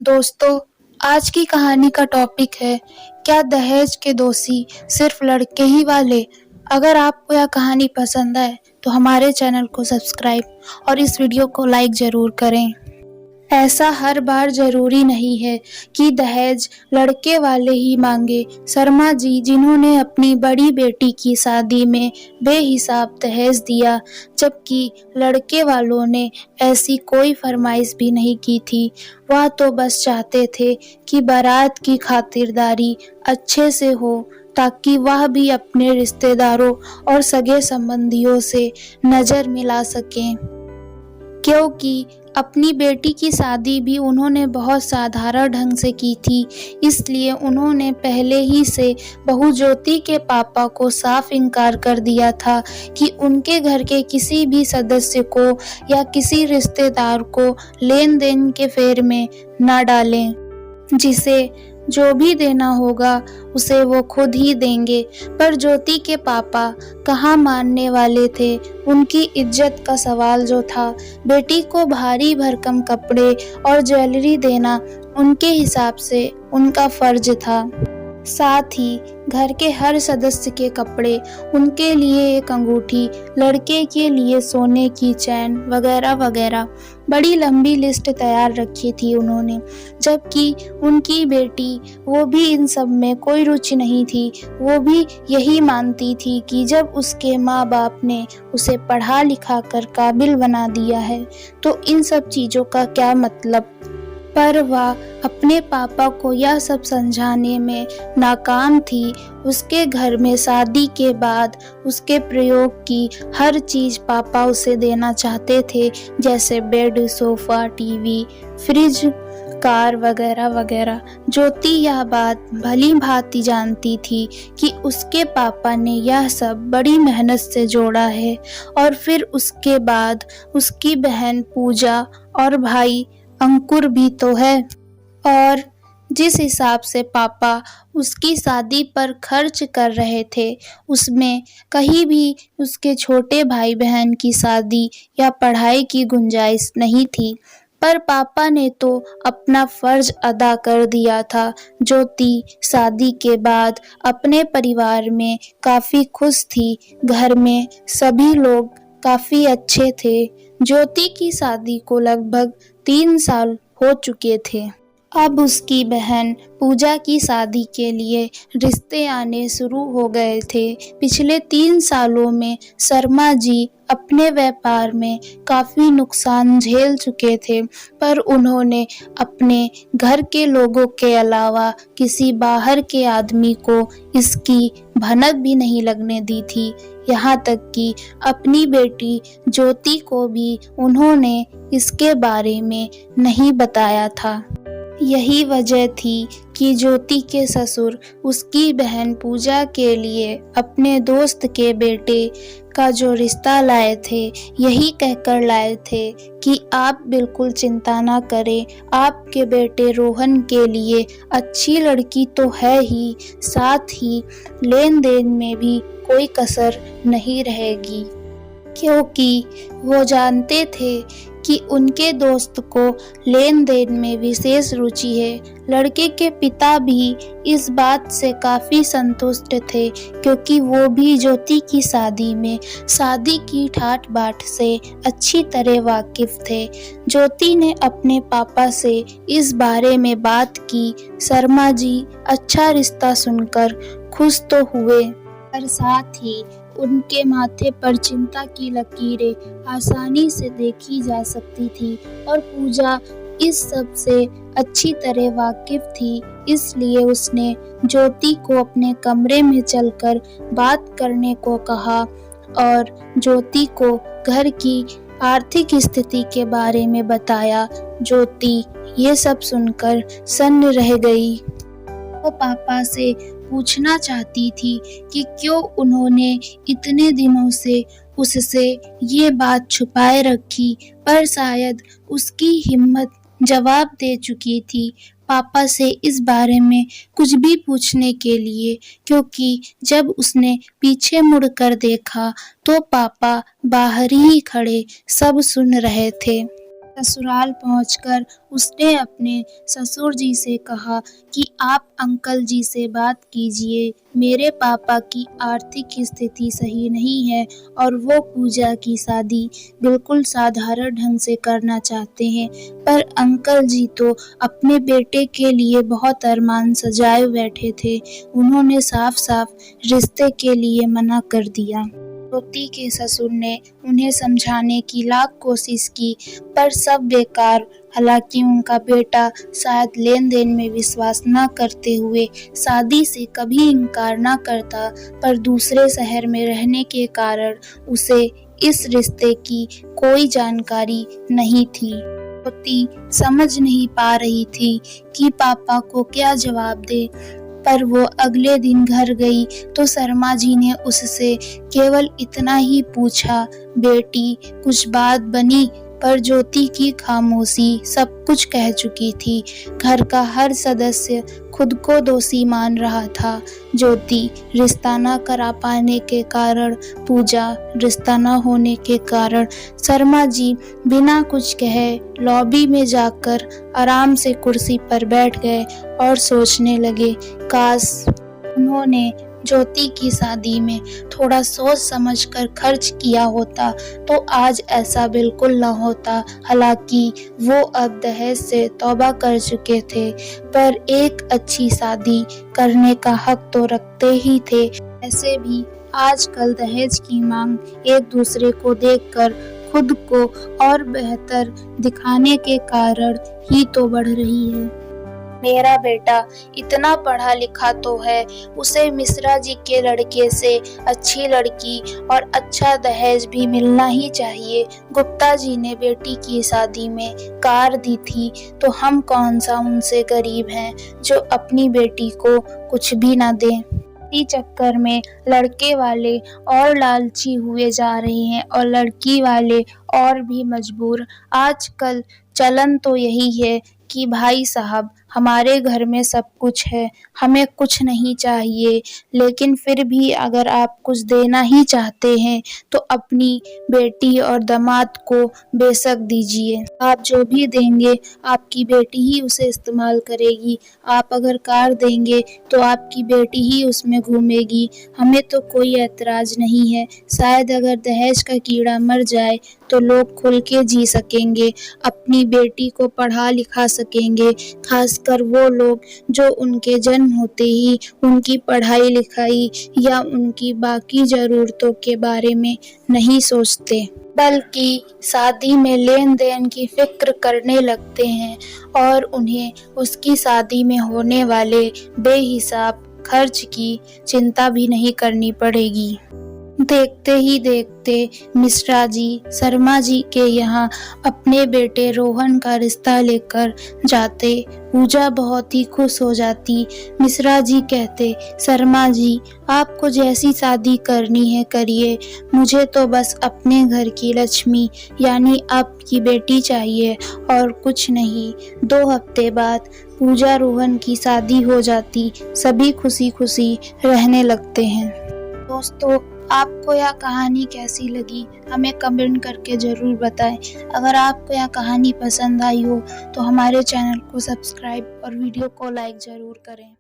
दोस्तों, आज की कहानी का टॉपिक है, क्या दहेज के दोषी सिर्फ लड़के ही वाले? अगर आपको यह कहानी पसंद आए तो हमारे चैनल को सब्सक्राइब और इस वीडियो को लाइक ज़रूर करें। ऐसा हर बार ज़रूरी नहीं है कि दहेज लड़के वाले ही मांगे। शर्मा जी, जिन्होंने अपनी बड़ी बेटी की शादी में बेहिसाब दहेज दिया, जबकि लड़के वालों ने ऐसी कोई फरमाइश भी नहीं की थी। वह तो बस चाहते थे कि बारात की खातिरदारी अच्छे से हो, ताकि वह भी अपने रिश्तेदारों और सगे संबंधियों से नज़र मिला सकें। क्योंकि अपनी बेटी की शादी भी उन्होंने बहुत साधारण ढंग से की थी, इसलिए उन्होंने पहले ही से बहू ज्योति के पापा को साफ इनकार कर दिया था कि उनके घर के किसी भी सदस्य को या किसी रिश्तेदार को लेन देन के फेर में न डालें। जिसे जो भी देना होगा उसे वो खुद ही देंगे। पर ज्योति के पापा कहाँ मानने वाले थे। उनकी इज्जत का सवाल जो था, बेटी को भारी भरकम कपड़े और ज्वेलरी देना उनके हिसाब से उनका फर्ज था। साथ ही घर के हर सदस्य के कपड़े, उनके लिए एक अंगूठी, लड़के के लिए सोने की चैन वगैरह वगैरह, बड़ी लंबी लिस्ट तैयार रखी थी उन्होंने। जबकि उनकी बेटी, वो भी इन सब में कोई रुचि नहीं थी। वो भी यही मानती थी कि जब उसके माँ बाप ने उसे पढ़ा लिखा कर काबिल बना दिया है तो इन सब चीज़ों का क्या मतलब। पर वह अपने पापा को यह सब समझाने में नाकाम थी। उसके घर में शादी के बाद उसके प्रयोग की हर चीज़ पापा उसे देना चाहते थे, जैसे bed, sofa, TV, fridge, car वगैरह वगैरह। ज्योति यह बात भली भांति जानती थी कि उसके पापा ने यह सब बड़ी मेहनत से जोड़ा है, और फिर उसके बाद उसकी बहन पूजा और भाई अंकुर भी तो है। और जिस हिसाब से पापा उसकी शादी पर खर्च कर रहे थे, उसमें कहीं भी उसके छोटे भाई बहन की शादी या पढ़ाई की गुंजाइश नहीं थी। पर पापा ने तो अपना फर्ज अदा कर दिया था। ज्योति शादी के बाद अपने परिवार में काफ़ी खुश थी। घर में सभी लोग काफ़ी अच्छे थे। ज्योति की शादी को लगभग 3 साल हो चुके थे। अब उसकी बहन पूजा की शादी के लिए रिश्ते आने शुरू हो गए थे। पिछले 3 सालों में शर्मा जी अपने व्यापार में काफ़ी नुकसान झेल चुके थे, पर उन्होंने अपने घर के लोगों के अलावा किसी बाहर के आदमी को इसकी भनक भी नहीं लगने दी थी। यहाँ तक कि अपनी बेटी ज्योति को भी उन्होंने इसके बारे में नहीं बताया था। यही वजह थी कि ज्योति के ससुर उसकी बहन पूजा के लिए अपने दोस्त के बेटे का जो रिश्ता लाए थे, यही कहकर लाए थे कि आप बिल्कुल चिंता ना करें, आपके बेटे रोहन के लिए अच्छी लड़की तो है ही, साथ ही लेन देन में भी कोई कसर नहीं रहेगी। क्योंकि वो जानते थे कि उनके दोस्त को लेन देन में विशेष रुचि है। लड़के के पिता भी इस बात से काफ़ी संतुष्ट थे, क्योंकि वो भी ज्योति की शादी में शादी की ठाट बाट से अच्छी तरह वाकिफ थे। ज्योति ने अपने पापा से इस बारे में बात की। शर्मा जी अच्छा रिश्ता सुनकर खुश तो हुए, पर साथ ही उनके माथे पर चिंता की लकीरें आसानी से देखी जा सकती थी, और पूजा इस सब से अच्छी तरह वाकिफ थी। इसलिए उसने ज्योति को अपने कमरे में चलकर बात करने को कहा और ज्योति को घर की आर्थिक स्थिति के बारे में बताया। ज्योति ये सब सुनकर सन्न रह गई। वो पापा से पूछना चाहती थी कि क्यों उन्होंने इतने दिनों से उससे ये बात छुपाए रखी, पर शायद उसकी हिम्मत जवाब दे चुकी थी पापा से इस बारे में कुछ भी पूछने के लिए, क्योंकि जब उसने पीछे मुड़कर देखा तो पापा बाहर ही खड़े सब सुन रहे थे। ससुराल पहुंचकर उसने अपने ससुर जी से कहा कि आप अंकल जी से बात कीजिए, मेरे पापा की आर्थिक स्थिति सही नहीं है और वो पूजा की शादी बिल्कुल साधारण ढंग से करना चाहते हैं, पर अंकल जी तो अपने बेटे के लिए बहुत अरमान सजाए बैठे थे। उन्होंने साफ-साफ रिश्ते के लिए मना कर दिया। ज्योति के ससुर ने उन्हें समझाने की लाख कोशिश की, पर सब बेकार। हालांकि उनका बेटा शायद लेन-देन में विश्वास न करते हुए शादी से कभी इनकार न करता, पर दूसरे शहर में रहने के कारण उसे इस रिश्ते की कोई जानकारी नहीं थी। ज्योति समझ नहीं पा रही थी कि पापा को क्या जवाब दे, पर वो अगले दिन घर गई तो शर्मा जी ने उससे केवल इतना ही पूछा, बेटी कुछ बात बनी? पर ज्योति की खामोशी सब कुछ कह चुकी थी। घर का हर सदस्य खुद को दोषी मान रहा था। ज्योति रिश्ता न करा पाने के कारण, पूजा रिश्ता न होने के कारण। शर्मा जी बिना कुछ कहे लॉबी में जाकर आराम से कुर्सी पर बैठ गए और सोचने लगे, काश उन्होंने ज्योति की शादी में थोड़ा सोच समझकर खर्च किया होता तो आज ऐसा बिल्कुल न होता। हालांकि वो अब दहेज से तौबा कर चुके थे, पर एक अच्छी शादी करने का हक तो रखते ही थे। ऐसे भी आजकल दहेज की मांग एक दूसरे को देखकर खुद को और बेहतर दिखाने के कारण ही तो बढ़ रही है। मेरा बेटा इतना पढ़ा लिखा तो है, उसे मिश्रा जी के लड़के से अच्छी लड़की और अच्छा दहेज भी मिलना ही चाहिए। गुप्ता जी ने बेटी की शादी में कार दी थी, तो हम कौन सा उनसे गरीब हैं जो अपनी बेटी को कुछ भी ना दें। इसी चक्कर में लड़के वाले और लालची हुए जा रहे हैं और लड़की वाले और भी मजबूर। आजकल चलन तो यही है कि भाई साहब हमारे घर में सब कुछ है, हमें कुछ नहीं चाहिए, लेकिन फिर भी अगर आप कुछ देना ही चाहते हैं तो अपनी बेटी और दामाद को बेशक दीजिए। आप जो भी देंगे आपकी बेटी ही उसे इस्तेमाल करेगी। आप अगर कार देंगे तो आपकी बेटी ही उसमें घूमेगी। हमें तो कोई ऐतराज नहीं है। शायद अगर दहेज का कीड़ा मर जाए तो लोग खुल के जी सकेंगे, अपनी बेटी को पढ़ा लिखा सकेंगे, खासकर वो लोग जो उनके जन्म होते ही उनकी पढ़ाई लिखाई या उनकी बाकी ज़रूरतों के बारे में नहीं सोचते, बल्कि शादी में लेन देन की फिक्र करने लगते हैं और उन्हें उसकी शादी में होने वाले बेहिसाब खर्च की चिंता भी नहीं करनी पड़ेगी। देखते ही देखते मिश्रा जी शर्मा जी के यहाँ अपने बेटे रोहन का रिश्ता लेकर जाते। पूजा बहुत ही खुश हो जाती। मिश्रा जी कहते, शर्मा जी आपको जैसी शादी करनी है करिए, मुझे तो बस अपने घर की लक्ष्मी यानी आपकी बेटी चाहिए और कुछ नहीं। 2 हफ्ते बाद पूजा रोहन की शादी हो जाती। सभी खुशी खुशी रहने लगते हैं। दोस्तों, आपको यह कहानी कैसी लगी हमें कमेंट करके ज़रूर बताएं। अगर आपको यह कहानी पसंद आई हो तो हमारे चैनल को सब्सक्राइब और वीडियो को लाइक ज़रूर करें।